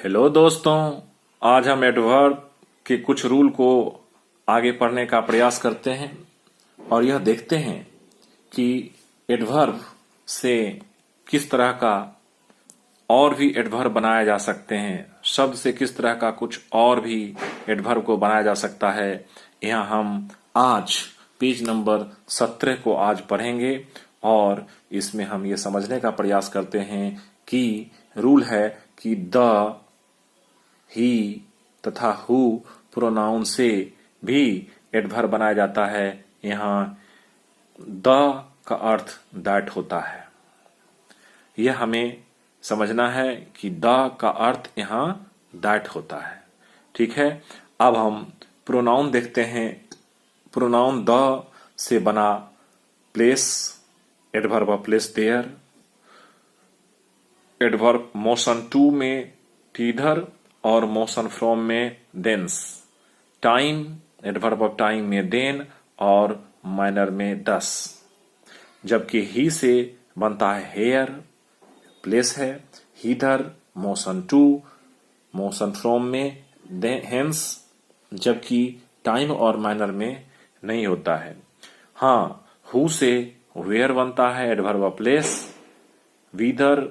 Hello दोस्तों, आज हम एडवर्ब के कुछ रूल को आगे पढ़ने का प्रयास करते हैं और यह देखते हैं कि एडवर्ब से किस तरह का और भी एडवर्ब बनाया जा सकते हैं, शब्द से किस तरह का कुछ और भी एडवर्ब को बनाया जा सकता है। यहाँ हम आज पेज नंबर 17 को आज पढ़ेंगे और इसमें हम ये समझने का प्रयास करते हैं कि रूल है कि द, ही तथा हु प्रोनाउन से भी एडवर्ब बनाया जाता है। यहाँ द का अर्थ दैट होता है। यह हमें समझना है कि द का अर्थ यहाँ दैट होता है। ठीक है, अब हम प्रोनाउन देखते हैं। प्रोनाउन द से बना place, adverb of place there, adverb motion to में टीधर और मोशन फ्रॉम में thence, time, adverb of time में देन और मैनर में दस। जबकि ही से बनता है हेयर, प्लेस है, hither motion to, motion from में हेंस, जबकि टाइम और मैनर में नहीं होता है। हाँ, हु से वेयर बनता है, एडवर्ब ऑफ प्लेस, वीदर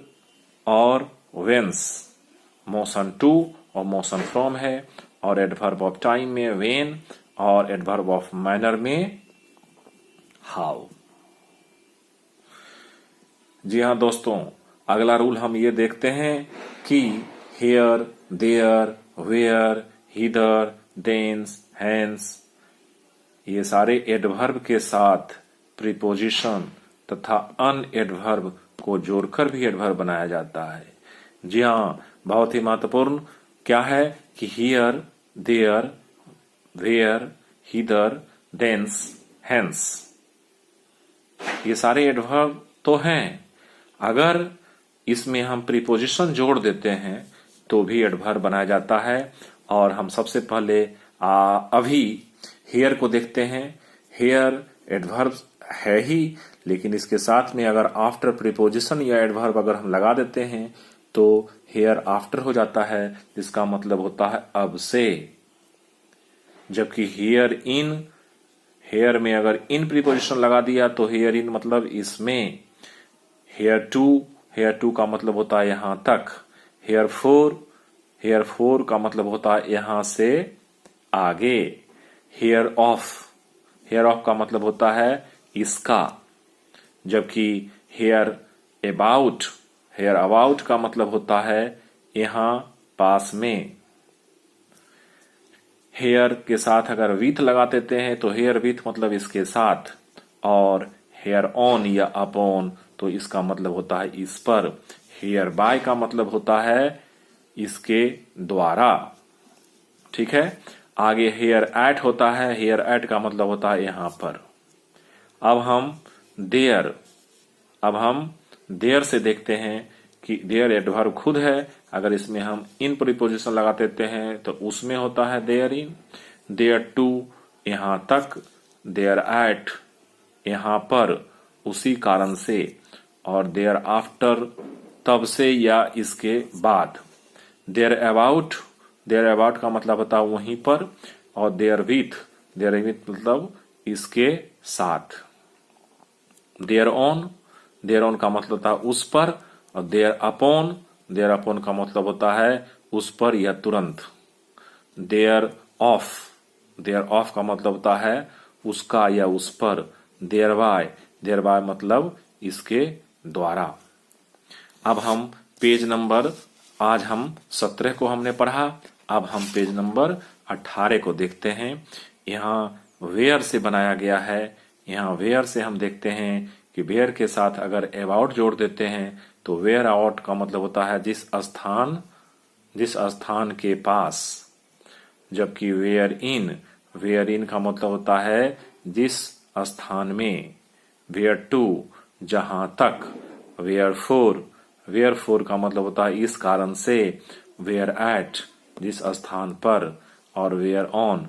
और वेंस, मोशन टू और मोशन फ्रॉम है, और एडवर्ब ऑफ टाइम में वेन और एडवर्ब ऑफ मैनर में हाउ। जी हाँ दोस्तों, अगला रूल हम ये देखते हैं कि here, there, where, hither, thence, hence, ये सारे एडवर्ब के साथ प्रीपोजिशन तथा अन एडवर्ब को जोड़कर भी एडवर्ब बनाया जाता है। जी हाँ, बहुत ही महत्वपूर्ण क्या है कि here, there, where, hither, thence, hence, ये सारे एडवर्ब तो हैं। अगर इसमें हम प्रीपोजिशन जोड़ देते हैं तो भी एडवर्ब बनाया जाता है। और हम सबसे पहले अभी हेयर को देखते हैं। हेयर एडवर्ब है ही, लेकिन इसके साथ में अगर आफ्टर प्रीपोजिशन या एडवर्ब अगर हम लगा देते हैं तो हेयर आफ्टर हो जाता है, जिसका मतलब होता है अब से। जबकि हेयर इन, हेयर में अगर इन प्रीपोजिशन लगा दिया तो हेयर इन मतलब इसमें। हेयर टू का मतलब होता है यहां तक। हेयर फोर का मतलब होता है यहां से आगे। हेयर ऑफ का मतलब होता है इसका। जबकि हेयर अबाउट का मतलब होता है यहां पास में। हेयर के साथ अगर विथ लगा देते हैं तो हेयर विथ मतलब इसके साथ, और हेयर ऑन या अपॉन तो इसका मतलब होता है इस पर। हेयर बाय का मतलब होता है इसके द्वारा। ठीक है, आगे हेयर एट होता है, हेयर एट का मतलब होता है यहां पर। अब हम देयर से देखते हैं कि देयर एडवर्ब खुद है। अगर इसमें हम इन प्रीपोजिशन लगा देते हैं तो उसमें होता है देयर इन, देयर टू यहां तक, देयर एट यहां पर उसी कारण से, और देयर आफ्टर तब से या इसके बाद। देयर अबाउट का मतलब होता है वहीं पर, और देयर विथ मतलब इसके साथ। देयर ऑन का मतलब होता है उस पर, और देयर अपॉन का मतलब होता है उस पर या तुरंत। देयर ऑफ का मतलब होता है उसका या उस पर। देयर बाय मतलब इसके द्वारा। अब हम पेज नंबर, आज हम 17 को हमने पढ़ा, अब हम पेज नंबर 18 को देखते हैं। यहाँ वेयर से बनाया गया है। यहाँ वेयर से हम देखते हैं कि वेयर के साथ अगर अबाउट जोड़ देते हैं तो वेयर आउट का मतलब होता है जिस स्थान के पास। जबकि वेयर इन का मतलब होता है जिस स्थान में। वेयर टू जहां तक। वेयर फोर का मतलब होता है इस कारण से। वेयर एट जिस स्थान पर, और वेयर ऑन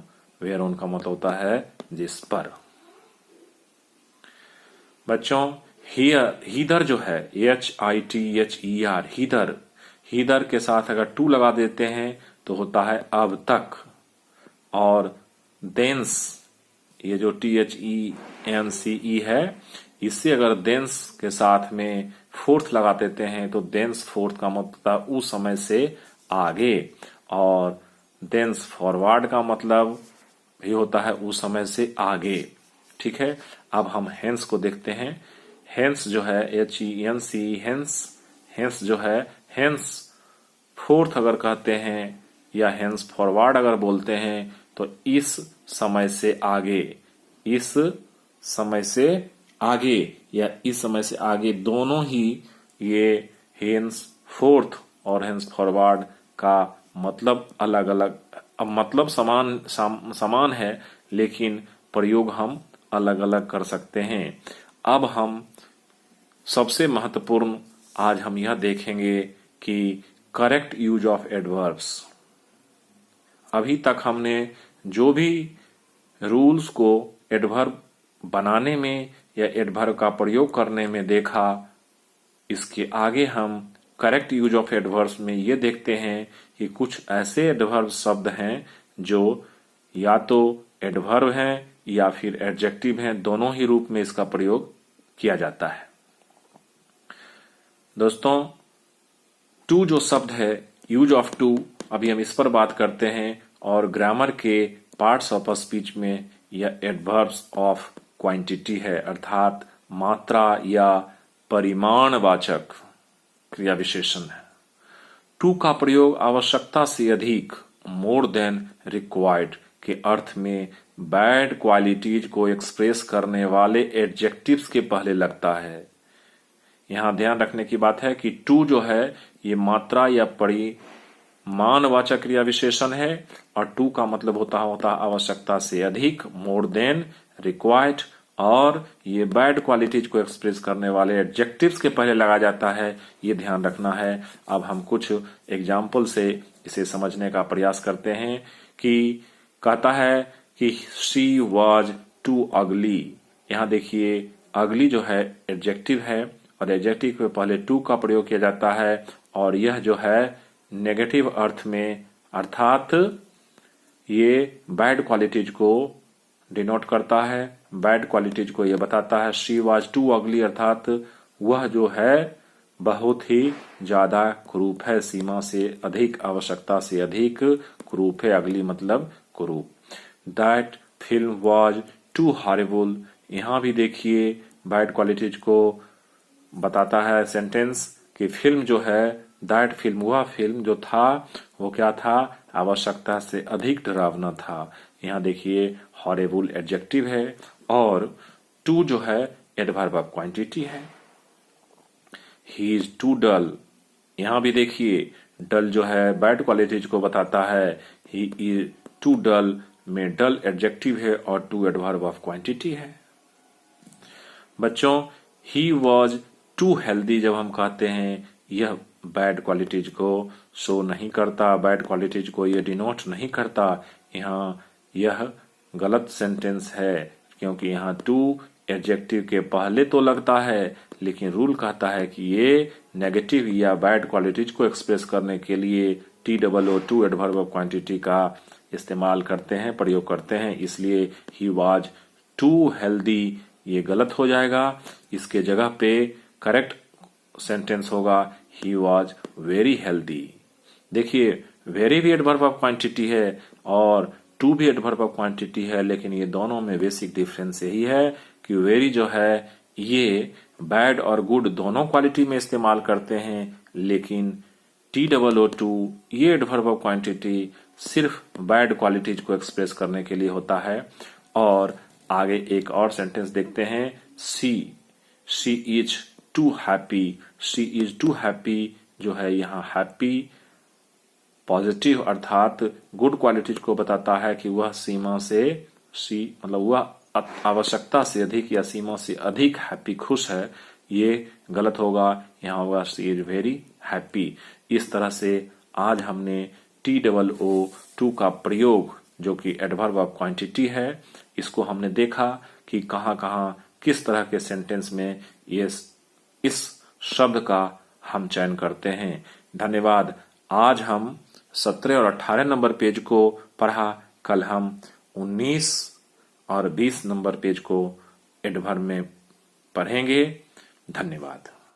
का मतलब होता है जिस पर। बच्चों, हीदर जो है HITHER, हीदर के साथ अगर टू लगा देते हैं तो होता है अब तक। और देंस, ये जो THENCE है, इससे अगर देंस के साथ में फोर्थ लगा देते हैं तो देंस फोर्थ का मतलब उस समय से आगे, और देंस फॉरवर्ड का मतलब भी होता है उस समय से आगे। ठीक है, अब हम हेंस को देखते हैं। हेंस जो है HENC, हेंस जो है, हेंस फोर्थ अगर कहते हैं या हेंस फॉरवर्ड अगर बोलते हैं तो इस समय से आगे, इस समय से आगे या इस समय से आगे, दोनों ही ये हेंस फोर्थ और हेंस फॉरवर्ड का मतलब अलग अलग, अब मतलब समान है लेकिन प्रयोग हम अलग अलग कर सकते हैं। अब हम सबसे महत्वपूर्ण आज हम यह देखेंगे कि करेक्ट यूज ऑफ एडवर्ब्स। अभी तक हमने जो भी रूल्स को एडवर्ब बनाने में या एडवर्ब का प्रयोग करने में देखा, इसके आगे हम करेक्ट यूज ऑफ एडवर्ब्स में ये देखते हैं कि कुछ ऐसे एडवर्ब शब्द हैं जो या तो एडवर्ब हैं या फिर एडजेक्टिव हैं, दोनों ही रूप में इसका प्रयोग किया जाता है। दोस्तों, टू जो शब्द है, यूज ऑफ टू, अभी हम इस पर बात करते हैं। और ग्रामर के पार्ट्स ऑफ स्पीच में यह एडवर्ब्स ऑफ क्वांटिटी है, अर्थात मात्रा या परिमाणवाचक क्रिया विशेषण है। टू का प्रयोग आवश्यकता से अधिक, मोर देन रिक्वायर्ड के अर्थ में बैड क्वालिटीज को एक्सप्रेस करने वाले एडजेक्टिव्स के पहले लगता है। यहाँ ध्यान रखने की बात है कि टू जो है ये मात्रा या परिमाणवाचक क्रिया विशेषण है, और टू का मतलब होता आवश्यकता से अधिक, मोर देन, रिक्वायर्ड, और ये बैड क्वालिटीज को एक्सप्रेस करने वाले एडजेक्टिव्स के पहले लगा जाता है, ये ध्यान रखना है। अब हम कुछ एग्जाम्पल से इसे समझने का प्रयास करते हैं। कि कहता है कि शी वॉज टू अगली। यहाँ देखिए, अगली जो है एडजेक्टिव है और एडजेक्टिव के पहले टू का प्रयोग किया जाता है, और यह जो है नेगेटिव अर्थ में, अर्थात ये बैड क्वालिटीज को डिनोट करता है, बैड क्वालिटीज को ये बताता है। शी वॉज टू अगली, अर्थात वह जो है बहुत ही ज्यादा कुरूप है, सीमा से अधिक, आवश्यकता से अधिक कुरूप है। अगली मतलब कुरूप। That film was too horrible, यहाँ भी देखिए बैड क्वालिटीज को बताता है सेंटेंस कि फिल्म जो है, दैट फिल्म, वह फिल्म जो था वो क्या था, आवश्यकता से अधिक डरावना था। यहाँ देखिए हॉरिबल एडजेक्टिव है, और टू जो है एडवर्ब ऑफ क्वांटिटी है। ही इज टू डल, यहाँ भी देखिए डल जो है बैड क्वालिटीज को बताता है। ही इज टू डल में डल एडजेक्टिव है और टू एडवर्ब ऑफ क्वांटिटी है। बच्चों, ही वॉज टू हेल्दी जब हम कहते हैं, यह बैड क्वालिटीज को शो नहीं करता, बैड क्वालिटीज को यह डिनोट नहीं करता। यहाँ यह गलत सेंटेंस है, क्योंकि यहाँ टू एडजेक्टिव के पहले तो लगता है, लेकिन रूल कहता है कि ये नेगेटिव या बैड क्वालिटीज को एक्सप्रेस करने के लिए TOO too adverb of quantity का इस्तेमाल करते हैं, प्रयोग करते हैं। इसलिए ही वॉज टू हेल्दी ये गलत हो जाएगा। इसके जगह पे करेक्ट सेंटेंस होगा ही वॉज वेरी हेल्दी। देखिए, वेरी भी एडवर्ब ऑफ क्वांटिटी है और टू भी एडवर्ब ऑफ क्वांटिटी है, लेकिन ये दोनों में बेसिक डिफरेंस यही है कि वेरी जो है ये बैड और गुड दोनों क्वालिटी में इस्तेमाल करते हैं, लेकिन TOO ये एडवर्ब ऑफ क्वांटिटी सिर्फ बैड क्वालिटीज को एक्सप्रेस करने के लिए होता है। और आगे एक और सेंटेंस देखते हैं। She is too happy, she is too happy जो है यहाँ हैप्पी पॉजिटिव अर्थात गुड क्वालिटीज को बताता है कि वह सीमा से, मतलब वह आवश्यकता से अधिक या सीमा से अधिक हैप्पी खुश है। ये गलत होगा, यहाँ होगा शी इज वेरी हैप्पी। इस तरह से आज हमने TOO का प्रयोग जो कि एडवर्ब ऑफ क्वांटिटी है, इसको हमने देखा कि कहाँ किस तरह के सेंटेंस में ये इस शब्द का हम चयन करते हैं। धन्यवाद। आज हम 17 और 18 नंबर पेज को पढ़ा, कल हम 19 और 20 नंबर पेज को एडवर्ब में पढ़ेंगे। धन्यवाद।